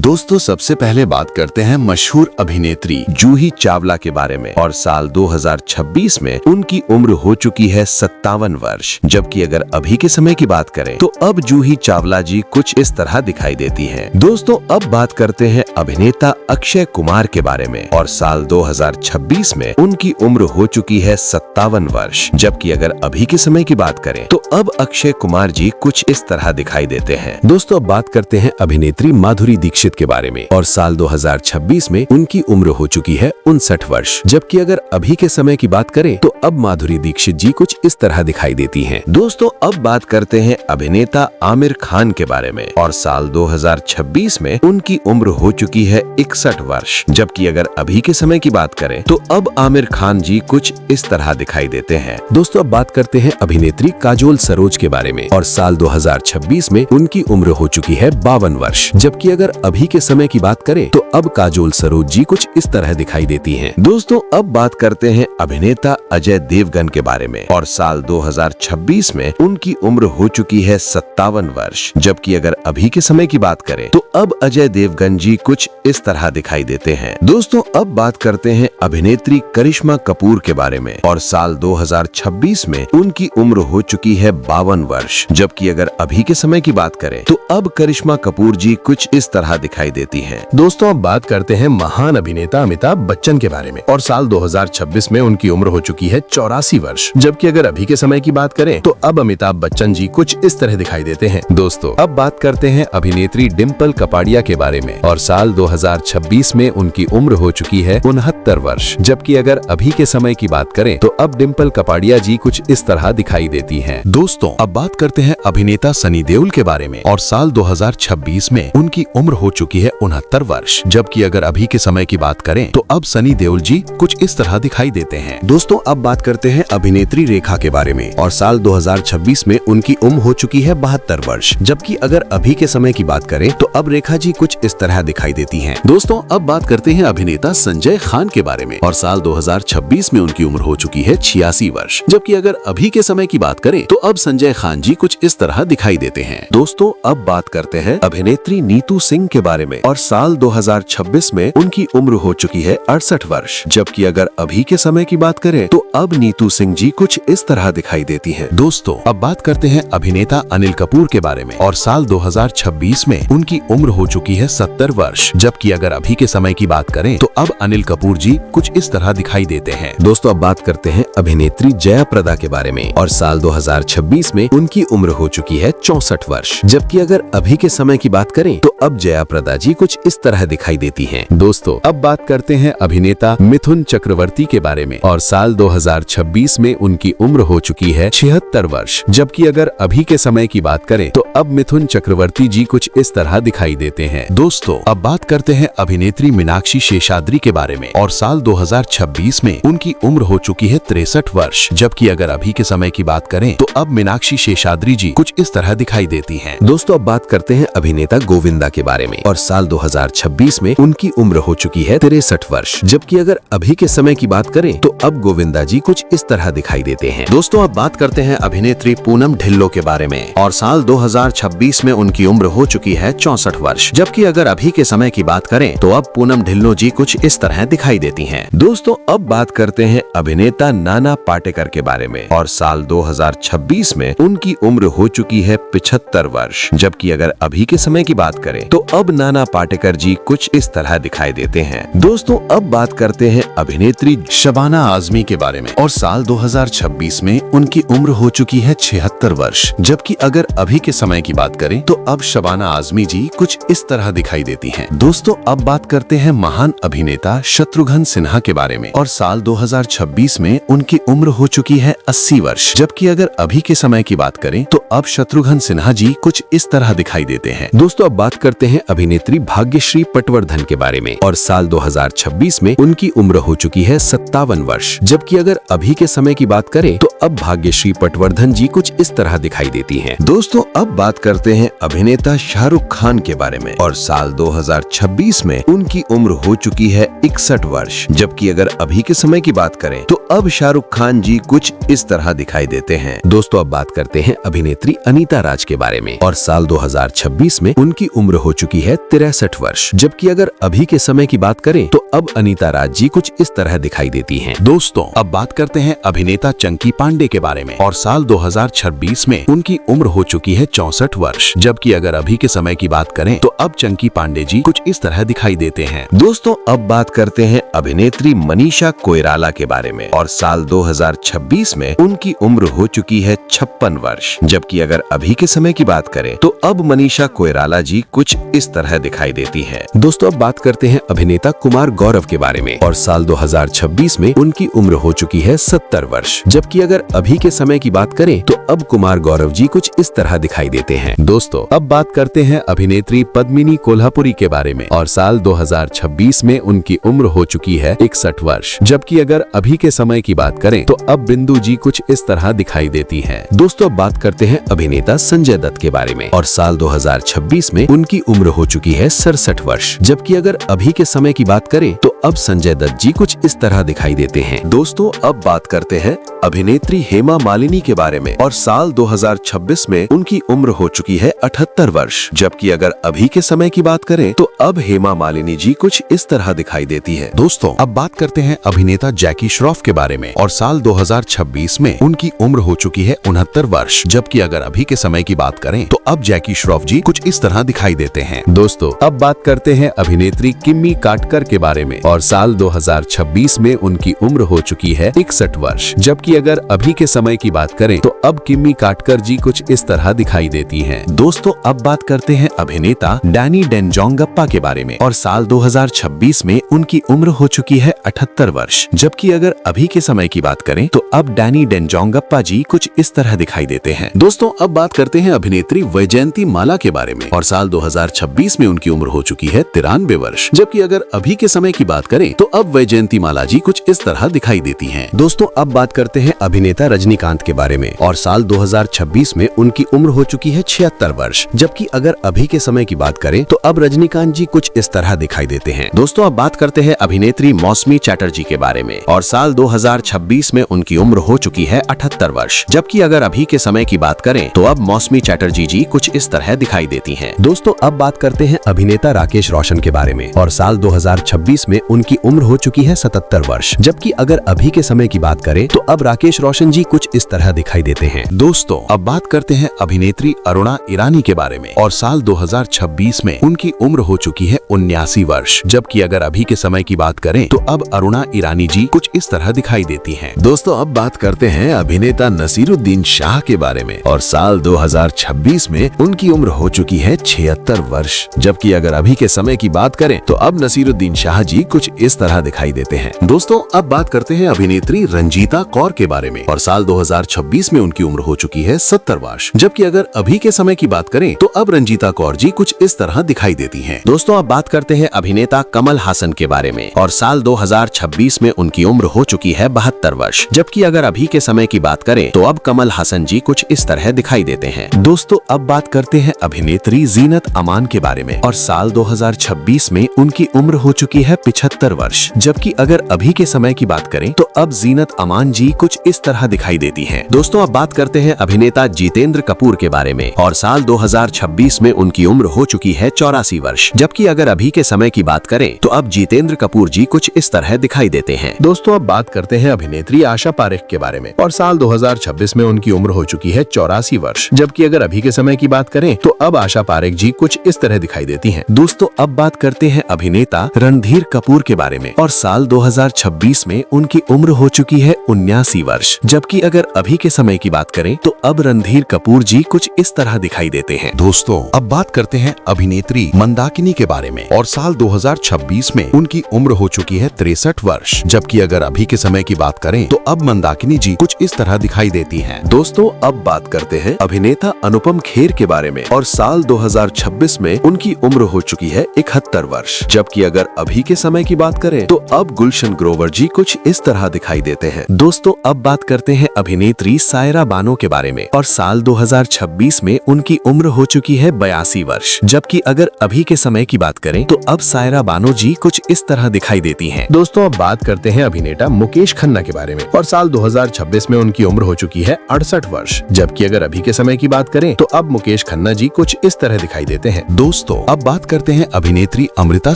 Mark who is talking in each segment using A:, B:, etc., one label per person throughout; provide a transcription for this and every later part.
A: दोस्तों सबसे पहले बात करते हैं मशहूर अभिनेत्री जूही चावला के बारे में और साल 2026 में उनकी उम्र हो चुकी है 57 वर्ष। जबकि अगर अभी के समय की बात करें तो अब जूही चावला जी कुछ इस तरह दिखाई देती हैं। दोस्तों अब बात करते हैं अभिनेता अक्षय कुमार के बारे में और साल 2026 में उनकी उम्र हो चुकी है 57 वर्ष। जबकि अगर अभी के समय की बात करें तो अब अक्षय कुमार जी कुछ इस तरह दिखाई देते हैं। दोस्तों अब बात करते हैं अभिनेत्री माधुरी दीक्षित के बारे में और साल 2026 में उनकी उम्र हो चुकी है 59 वर्ष। जबकि अगर अभी के समय की बात करें तो अब माधुरी दीक्षित जी कुछ इस तरह दिखाई देती हैं। दोस्तों अब बात करते हैं अभिनेता आमिर खान के बारे में और साल 2026 में उनकी उम्र हो चुकी है 61 वर्ष। जबकि अगर अभी के समय की बात करें तो अब आमिर खान जी कुछ इस तरह दिखाई देते हैं। दोस्तों अब बात करते हैं अभिनेत्री काजोल सरोज के बारे में और साल 2026 में उनकी उम्र हो चुकी है 52 वर्ष। जबकि अगर अभी के समय की बात करें तो अब काजोल सरोज जी कुछ इस तरह दिखाई देती हैं। दोस्तों अब बात करते हैं अभिनेता अजय देवगन के बारे में और साल 2026 में उनकी उम्र हो चुकी है 57 वर्ष। जबकि अगर अभी के समय की बात करें तो अब अजय देवगन जी कुछ इस तरह दिखाई देते हैं। दोस्तों अब बात करते हैं अभिनेत्री करिश्मा कपूर के बारे में और साल 2026 में उनकी उम्र हो चुकी है 52 वर्ष। जबकि अगर अभी के समय की बात करें तो अब करिश्मा कपूर जी कुछ इस तरह दिखाई देती हैं। दोस्तों अब बात करते हैं महान अभिनेता अमिताभ बच्चन के बारे में और साल 2026 में उनकी उम्र हो चुकी है 84 वर्ष। जबकि अगर अभी के समय की बात करें तो अब अमिताभ बच्चन जी कुछ इस तरह दिखाई देते हैं। दोस्तों अब बात करते हैं अभिनेत्री डिम्पल कपाड़िया के बारे में और साल 2026 में उनकी उम्र हो चुकी है 69 वर्ष। जबकि अगर अभी के समय की बात करें तो अब डिम्पल कपाड़िया जी कुछ इस तरह दिखाई देती हैं। दोस्तों अब बात करते हैं अभिनेता सनी देओल के बारे में और साल 2026 में उनकी उम्र हो चुकी है 69 वर्ष। जबकि अगर अभी के समय की बात करें तो अब सनी देओल जी कुछ इस तरह दिखाई देते हैं। दोस्तों अब बात करते हैं अभिनेत्री रेखा के बारे में और साल 2026 में उनकी उम्र हो चुकी है 72 वर्ष। जबकि अगर अभी के समय की बात करें तो अब रेखा जी कुछ इस तरह दिखाई देती हैं। दोस्तों अब बात करते हैं अभिनेता संजय खान के बारे में और साल 2026 में उनकी उम्र हो चुकी है 86 वर्ष। जबकि अगर अभी के समय की बात करें तो अब संजय खान जी कुछ इस तरह दिखाई देते हैं। दोस्तों अब बात करते हैं अभिनेत्री नीतू सिंह के बारे में और साल 2026 में उनकी उम्र हो चुकी है 68 वर्ष। जबकि अगर अभी के समय की बात करें तो अब नीतू सिंह जी कुछ इस तरह दिखाई देती हैं। दोस्तों अब बात करते हैं अभिनेता अनिल कपूर के बारे में और साल 2026 में उनकी उम्र हो चुकी है 70 वर्ष। जबकि अगर अभी के समय की बात करें तो अब अनिल कपूर जी कुछ इस तरह दिखाई देते हैं। दोस्तों अब बात करते हैं अभिनेत्री जया प्रदा के बारे में और साल 2026 में उनकी उम्र हो चुकी है 64 वर्ष। जबकि अगर अभी के समय की बात करें तो अब जया प्रदा जी कुछ इस तरह दिखाई देती हैं। दोस्तों अब बात करते हैं अभिनेता मिथुन चक्रवर्ती के बारे में और साल 2026 में उनकी उम्र हो चुकी है 76 वर्ष। जबकि अगर अभी के समय की बात करें तो अब मिथुन चक्रवर्ती जी कुछ इस तरह दिखाई देते हैं। दोस्तों अब बात करते हैं अभिनेत्री मीनाक्षी शेषाद्री के बारे में और साल 2026 में उनकी उम्र हो चुकी है 63 वर्ष। जबकि अगर अभी के समय की बात करें तो अब मीनाक्षी शेषाद्री जी कुछ इस तरह दिखाई देती हैं। दोस्तों अब बात करते हैं अभिनेता गोविंदा के बारे में और साल 2026 में उनकी उम्र हो चुकी है 63 वर्ष। जबकि अगर अभी के समय की बात करें तो अब गोविंदा जी कुछ इस तरह दिखाई देते हैं। दोस्तों अब बात करते हैं अभिनेत्री पूनम ढिल्लो के बारे में और साल 2026 में उनकी उम्र हो चुकी है 64 वर्ष। जबकि अगर अभी के समय की बात करें तो अब पूनम ढिल्लो जी कुछ इस तरह दिखाई देती हैं। दोस्तों अब बात करते हैं अभिनेता नाना पाटेकर के बारे में और साल 2026 में उनकी उम्र हो चुकी है 75 वर्ष। जबकि अगर अभी के समय की बात करें तो अब नाना पाटेकर जी कुछ इस तरह दिखाई देते हैं। दोस्तों अब बात करते हैं अभिनेत्री शबाना आजमी के बारे में और साल 2026 में उनकी उम्र हो चुकी है 76 वर्ष। जबकि अगर अभी के समय की बात करें तो अब शबाना आजमी जी कुछ इस तरह दिखाई देती हैं। दोस्तों अब बात करते हैं महान अभिनेता शत्रुघ्न सिन्हा के बारे में और साल 2026 में उनकी उम्र हो चुकी है 80 वर्ष। जबकि अगर अभी के समय की बात करें तो अब शत्रुघ्न सिन्हा जी कुछ इस तरह दिखाई देते हैं। दोस्तों अब बात करते हैं अभिनेत्री भाग्यश्री पटवर्धन के बारे में और साल 2026 में उनकी उम्र हो चुकी है 57 वर्ष। जबकि अगर अभी के समय की बात करें तो अब भाग्यश्री पटवर्धन जी कुछ इस तरह दिखाई देती हैं। दोस्तों अब बात करते हैं अभिनेता शाहरुख खान के बारे में और साल 2026 में उनकी उम्र हो चुकी है 61 वर्ष। जबकि अगर अभी के समय की बात करें तो अब शाहरुख खान जी कुछ इस तरह दिखाई देते हैं। दोस्तों अब बात करते हैं अभिनेत्री अनीता राज के बारे में और साल 2026 में उनकी उम्र हो चुकी है है 63 वर्ष, जबकि अगर अभी के समय की बात करें तो अब अनीता राज जी कुछ इस तरह दिखाई देती हैं। दोस्तों, अब बात करते हैं अभिनेता चंकी पांडे के बारे में और साल 2026 में उनकी उम्र हो चुकी है 64 वर्ष, जबकि अगर अभी के समय की बात करें तो अब चंकी पांडे जी कुछ इस तरह दिखाई देते हैं। दोस्तों, अब बात करते हैं अभिनेत्री मनीषा कोइराला के बारे में और साल 2026 में उनकी उम्र हो चुकी है 56 वर्ष, जबकि अगर अभी के समय की बात करें तो अब मनीषा कोइराला जी कुछ इस तरह दिखाई देती हैं। दोस्तों, अब बात करते हैं अभिनेता कुमार गौरव के बारे में और साल 2026 में उनकी उम्र हो चुकी है 70 वर्ष, जबकि अगर अभी के समय की बात करें तो अब कुमार गौरव जी कुछ इस तरह दिखाई देते हैं। दोस्तों, अब बात करते हैं अभिनेत्री पद्मिनी कोल्हापुरी के बारे में और साल 2026 में उनकी उम्र हो चुकी है 61 वर्ष, जबकि अगर अभी के समय की बात करें तो अब बिंदु जी कुछ इस तरह दिखाई देती हैं। दोस्तों, अब बात करते हैं अभिनेता संजय दत्त के बारे में और साल 2026 में उनकी उम्र हो चुकी है 67 वर्ष, जबकि अगर अभी के समय की बात करें तो अब संजय दत्त जी कुछ इस तरह दिखाई देते हैं। दोस्तों, अब बात करते हैं अभिनेत्री हेमा मालिनी के बारे में और साल 2026 में उनकी उम्र हो चुकी है 78 वर्ष, जबकि अगर अभी के समय की बात करें तो अब हेमा मालिनी जी कुछ इस तरह दिखाई देती है। दोस्तों, अब बात करते हैं अभिनेता जैकी श्रॉफ के बारे में और साल 2026 में उनकी उम्र हो चुकी है 69 वर्ष, जबकि अगर अभी के समय की बात करें तो अब जैकी श्रॉफ जी कुछ इस तरह दिखाई देते हैं। दोस्तों, अब बात करते हैं अभिनेत्री किम्मी काटकर के बारे में और साल 2026 में उनकी उम्र हो चुकी है 61 वर्ष, जबकि अगर अभी के समय की बात करें तो अब किम्मी काटकर जी कुछ इस तरह दिखाई देती हैं। दोस्तों, अब बात करते हैं अभिनेता डैनी डेंजोंगप्पा के बारे में और साल 2026 में उनकी उम्र हो चुकी है 78 वर्ष, जबकि अगर अभी के समय की बात करें तो अब डैनी डेंजोंगप्पा जी कुछ इस तरह दिखाई देते हैं। दोस्तों, अब बात करते हैं अभिनेत्री वैजयंती माला के बारे में और साल 2026 में उनकी उम्र हो चुकी है 93 वर्ष, जबकि अगर अभी के समय की बात करें तो अब वैजयंती माला जी कुछ इस तरह दिखाई देती हैं। दोस्तों, अब बात करते हैं अभिनेता रजनीकांत के बारे में और साल 2026 में उनकी उम्र हो चुकी है 76 वर्ष, जबकि अगर अभी के समय की बात करें तो अब रजनीकांत जी कुछ इस तरह दिखाई देते हैं। दोस्तों, अब बात करते हैं अभिनेत्री मौसमी चटर्जी के बारे में और साल 2026 में उनकी उम्र हो चुकी है 78 वर्ष, जबकि अगर अभी के समय की बात करें तो अब मौसमी चटर्जी जी कुछ इस तरह दिखाई देती हैं। दोस्तों, अब बात करते हैं अभिनेता राकेश रोशन के बारे में और साल 2026 में उनकी उम्र हो चुकी है 77 वर्ष, जबकि अगर अभी के समय की बात करें तो अब राकेश रोशन जी कुछ इस तरह दिखाई देते हैं। दोस्तों, अब बात करते हैं अभिनेत्री अरुणा ईरानी के बारे में और साल 2026 में उनकी उम्र हो चुकी है 79 वर्ष, जबकि अगर अभी के समय की बात करें तो अब अरुणा ईरानी जी कुछ इस तरह दिखाई देती हैं। दोस्तों, अब बात करते हैं अभिनेता नसीरुद्दीन शाह के बारे में और साल 2026 में उनकी उम्र हो चुकी है 76 वर्ष, जबकि अगर अभी के समय की बात करें तो अब नसीरुद्दीन शाह जी कुछ इस तरह दिखाई देते हैं। दोस्तों, अब बात करते हैं अभिनेत्री रंजीता कौर के बारे में और साल 2026 में उनकी उम्र हो चुकी है 70 वर्ष, जबकि अगर अभी के समय की बात करें तो अब रंजीता कौर जी कुछ इस तरह दिखाई देती हैं। दोस्तों, अब बात करते हैं अभिनेता कमल हासन के बारे में और साल 2026 में उनकी उम्र हो चुकी है 72 वर्ष, जबकि अगर अभी के समय की बात करें तो अब कमल हासन जी कुछ इस तरह दिखाई देते हैं। दोस्तों, अब बात करते हैं अभिनेत्री जीनत अमान के बारे में और साल 2026 में उनकी उम्र हो चुकी है 75 वर्ष, जबकि अगर अभी के समय की बात करें तो अब जीनत अमान जी कुछ इस तरह दिखाई देती हैं। दोस्तों, अब बात करते हैं अभिनेता जितेंद्र कपूर के बारे में और साल 2026 में उनकी उम्र हो चुकी है 84 वर्ष, जबकि अगर अभी के समय की बात करें तो अब जितेंद्र कपूर जी कुछ इस तरह दिखाई देते हैं। दोस्तों, अब बात करते हैं अभिनेत्री आशा पारेख के बारे में और साल 2026 में उनकी उम्र हो चुकी है 84 वर्ष, जबकि अगर अभी के समय की बात करें तो अब आशा पारेख जी कुछ इस तरह दिखाई देती हैं। दोस्तों, अब बात करते हैं अभिनेता रणधीर कपूर के बारे में और साल 2026 में उनकी उम्र हो चुकी है 79 वर्ष, जबकि अगर अभी के समय की बात करें तो अब रणधीर कपूर जी कुछ इस तरह दिखाई देते हैं। दोस्तों, अब बात करते हैं अभिनेत्री मंदाकिनी के बारे में और साल 2026 में उनकी उम्र हो चुकी है 63 वर्ष, जबकि अगर अभी के समय की बात करें तो अब मंदाकिनी जी कुछ इस तरह दिखाई देती हैं। दोस्तों, अब बात करते हैं अभिनेता अनुपम खेर के बारे में और साल 2026 में उनकी उम्र हो चुकी है 71 वर्ष, जबकि अगर अभी के समय समय की बात करें तो अब गुलशन ग्रोवर जी कुछ इस तरह दिखाई देते हैं। दोस्तों अब बात करते हैं अभिनेत्री सायरा बानो के बारे में और साल 2026 में उनकी उम्र हो चुकी है 82 वर्ष। जबकि अगर अभी के समय की बात करें तो अब सायरा बानो जी कुछ इस तरह दिखाई देती हैं। दोस्तों अब बात करते हैं अभिनेता मुकेश खन्ना के बारे में और साल 2026 में उनकी उम्र हो चुकी है 68 वर्ष। जबकि अगर अभी के समय की बात करें तो अब मुकेश खन्ना जी कुछ इस तरह दिखाई देते हैं। दोस्तों अब बात करते हैं अभिनेत्री अमृता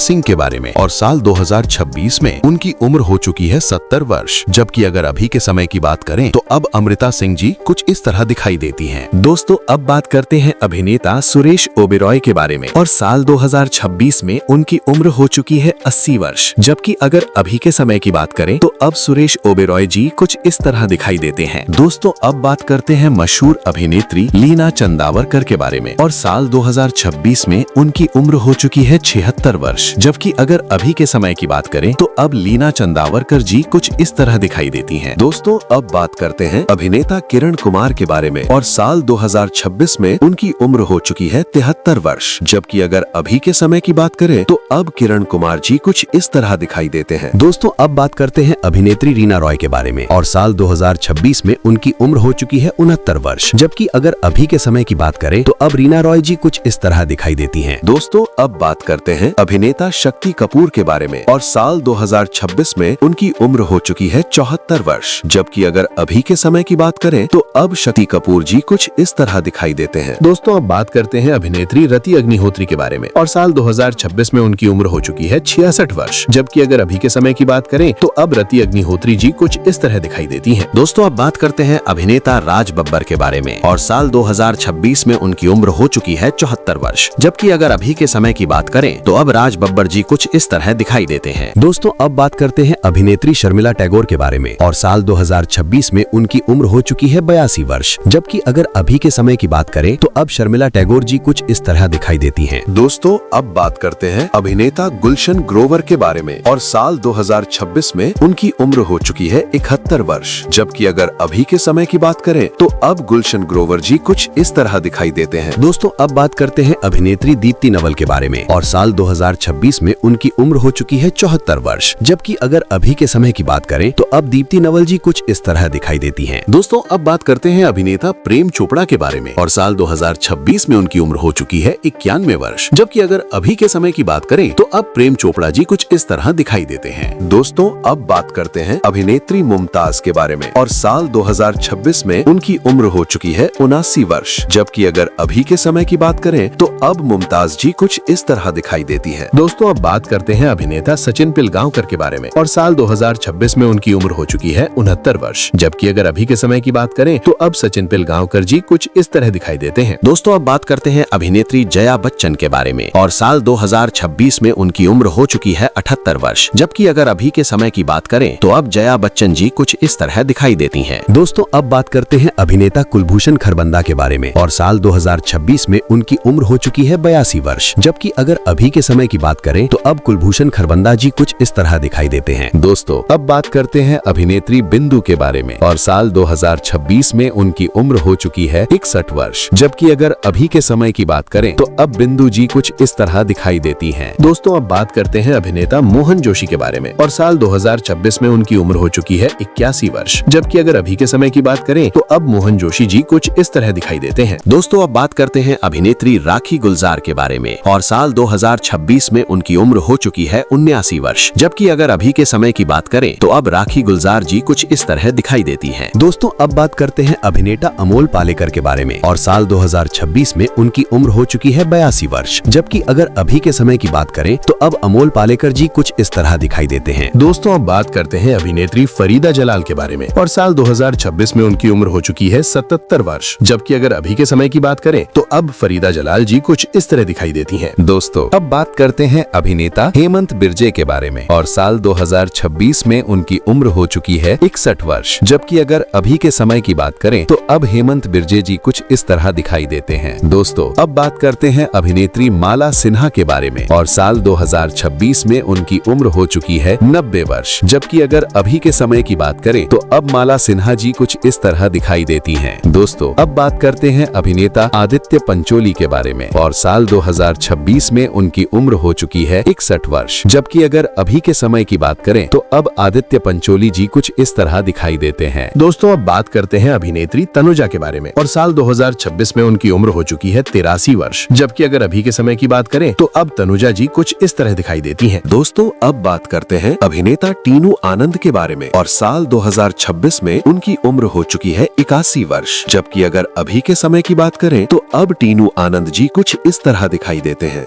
A: सिंह के बारे में और साल 2026 में उनकी उम्र हो चुकी है 70 वर्ष। जबकि अगर अभी के समय की बात करें तो अब अमृता सिंह जी कुछ इस तरह दिखाई देती हैं। दोस्तों अब बात करते हैं अभिनेता सुरेश ओबेरॉय के बारे में और साल 2026 में उनकी उम्र हो चुकी है 80 वर्ष। जबकि अगर अभी के समय की बात करें तो अब सुरेश ओबेरॉय जी कुछ इस तरह दिखाई देते हैं। दोस्तों अब बात करते हैं मशहूर अभिनेत्री लीना चंदावरकर के बारे में और साल 2026 में उनकी उम्र हो चुकी है 76 वर्ष। जबकि अगर अभी के समय की बात करें तो अब लीना चंदावरकर जी कुछ इस तरह दिखाई देती हैं। दोस्तों अब बात करते हैं अभिनेता किरण कुमार के बारे में और साल 2026 में उनकी उम्र हो चुकी है 73 वर्ष। जबकि अगर अभी के समय की बात करें तो अब किरण कुमार जी कुछ इस तरह दिखाई देते हैं। दोस्तों अब बात करते हैं अभिनेत्री रीना रॉय के बारे में और साल 2026 में उनकी उम्र हो चुकी है 69 वर्ष। जबकि अगर अभी के समय की बात करें तो अब रीना रॉय जी कुछ इस तरह दिखाई देती हैं। दोस्तों अब बात करते हैं अभिनेता शक्ति कपूर के बारे में और साल 2026 में उनकी उम्र हो चुकी है 74 वर्ष। जबकि अगर अभी के समय की बात करें तो अब शक्ति कपूर जी कुछ इस तरह दिखाई देते हैं। दोस्तों अब बात करते हैं अभिनेत्री रति अग्निहोत्री के बारे में और साल 2026 में उनकी उम्र हो चुकी है 66 वर्ष। जबकि अगर अभी के समय की बात करें तो अब रति अग्निहोत्री जी कुछ इस तरह दिखाई देती हैं। दोस्तों अब बात करते हैं अभिनेता राज बब्बर के बारे में और साल 2026 में उनकी उम्र हो चुकी है 74 वर्ष। जबकि अगर अभी के समय की बात करें तो अब राज बब्बर जी कुछ इस तरह दिखाई देते हैं। दोस्तों अब बात करते हैं अभिनेत्री शर्मिला टैगोर के बारे में और साल 2026 में उनकी उम्र हो चुकी है 82 वर्ष। जबकि अगर अभी के समय की बात करें तो अब शर्मिला टैगोर जी कुछ इस तरह दिखाई देती हैं। दोस्तों अब बात करते हैं अभिनेता गुलशन ग्रोवर के बारे में और साल 2026 में उनकी उम्र हो चुकी है 71 वर्ष। जबकि अगर अभी के समय की बात करें तो अब गुलशन ग्रोवर जी कुछ इस तरह दिखाई देते हैं। दोस्तों अब बात करते हैं अभिनेत्री दीप्ति नवल के बारे में और साल 2026 में उनकी उम्र हो चुकी है 74 वर्ष। जबकि अगर अभी के समय की बात करें तो अब दीप्ति नवल जी कुछ इस तरह दिखाई देती हैं। दोस्तों अब बात करते हैं अभिनेता प्रेम चोपड़ा के बारे में और साल 2026 में उनकी उम्र हो चुकी है 91 वर्ष। जबकि अगर अभी के समय की बात करें तो अब प्रेम चोपड़ा जी कुछ इस तरह दिखाई देते हैं। दोस्तों अब बात करते हैं अभिनेत्री मुमताज के बारे में और साल 2026 में उनकी उम्र हो चुकी है 79 वर्ष। जबकि अगर अभी के समय की बात करें तो अब मुमताज जी कुछ इस तरह दिखाई देती हैं। दोस्तों अब बात करते हैं अभिनेता सचिन पिलगांवकर के बारे में और साल 2026 में उनकी उम्र हो चुकी है 69 वर्ष। जबकि अगर अभी के समय की बात करें तो अब सचिन पिलगांवकर जी कुछ इस तरह दिखाई देते हैं। दोस्तों अब बात करते हैं अभिनेत्री जया बच्चन के बारे में और साल 2026 में उनकी उम्र हो चुकी है 78 वर्ष। जबकि अगर अभी के समय की बात करें तो अब जया बच्चन जी कुछ इस तरह दिखाई देती हैं। दोस्तों अब बात करते हैं अभिनेता कुलभूषण खरबंदा के बारे में और साल 2026 में उनकी उम्र हो चुकी है 82 वर्ष। जबकि अगर अभी के समय की बात करें तो अब कुलभूषण खरबंदा जी कुछ इस तरह दिखाई देते हैं। दोस्तों अब बात करते हैं अभिनेत्री बिंदु के बारे में और साल 2026 में उनकी उम्र हो चुकी है 61 वर्ष। जबकि अगर अभी के समय की बात करें तो अब बिंदु जी कुछ इस तरह दिखाई देती हैं। दोस्तों अब बात करते हैं अभिनेता मोहन जोशी के बारे में और साल 2026 में उनकी उम्र हो चुकी है 81 वर्ष। जबकि अगर अभी के समय की बात करें तो अब मोहन जोशी जी कुछ इस तरह दिखाई देते हैं। दोस्तों अब बात करते हैं अभिनेत्री राखी गुलजार के बारे में और साल 2026 में उनकी उम्र हो चुकी है 79 वर्ष। जबकि अगर अभी के समय की बात करें तो अब राखी गुलजार जी कुछ इस तरह दिखाई देती हैं। दोस्तों अब बात करते हैं अभिनेता अमोल पालेकर के बारे में और साल 2026 में उनकी उम्र हो चुकी है 82 वर्ष। जबकि अगर अभी के समय की बात करें तो अब अमोल पालेकर जी कुछ इस तरह दिखाई देते हैं। दोस्तों अब बात करते हैं अभिनेत्री फरीदा जलाल के बारे में और साल 2026 में उनकी उम्र हो चुकी है 77 वर्ष। जबकि अगर अभी के समय की बात करें तो अब फरीदा जलाल जी कुछ इस तरह दिखाई देती हैं। दोस्तों अब बात करते हैं अभिनेता हेमंत बिरजे के बारे में और साल 2026 में उनकी उम्र हो चुकी है 61 वर्ष। जबकि अगर अभी के समय की बात करें तो अब हेमंत बिरजे जी कुछ इस तरह दिखाई देते हैं। दोस्तों अब बात करते हैं अभिनेत्री माला सिन्हा के बारे में और साल 2026 में उनकी उम्र हो चुकी है 90 वर्ष। जबकि अगर अभी के समय की बात करें तो अब माला सिन्हा जी कुछ इस तरह दिखाई देती हैं। दोस्तों अब बात करते हैं अभिनेता आदित्य पंचोली के बारे में और साल 2026 में उनकी उम्र हो चुकी है 61 वर्ष। जबकि अगर अभी के समय की बात करें तो अब आदित्य पंचोली जी कुछ इस तरह दिखाई देते हैं। दोस्तों, अब बात करते हैं अभिनेत्री तनुजा के बारे में और साल 2026 में उनकी उम्र हो चुकी है 83 वर्ष। जबकि अगर अभी के समय की बात करें तो अब तनुजा जी कुछ इस तरह दिखाई देती हैं। दोस्तों, अब बात करते हैं अभिनेता टीनू आनंद के बारे में और साल 2026 में उनकी उम्र हो चुकी है 81 वर्ष। जबकि अगर अभी के समय की बात करें तो अब टीनू आनंद जी कुछ इस तरह दिखाई देते हैं।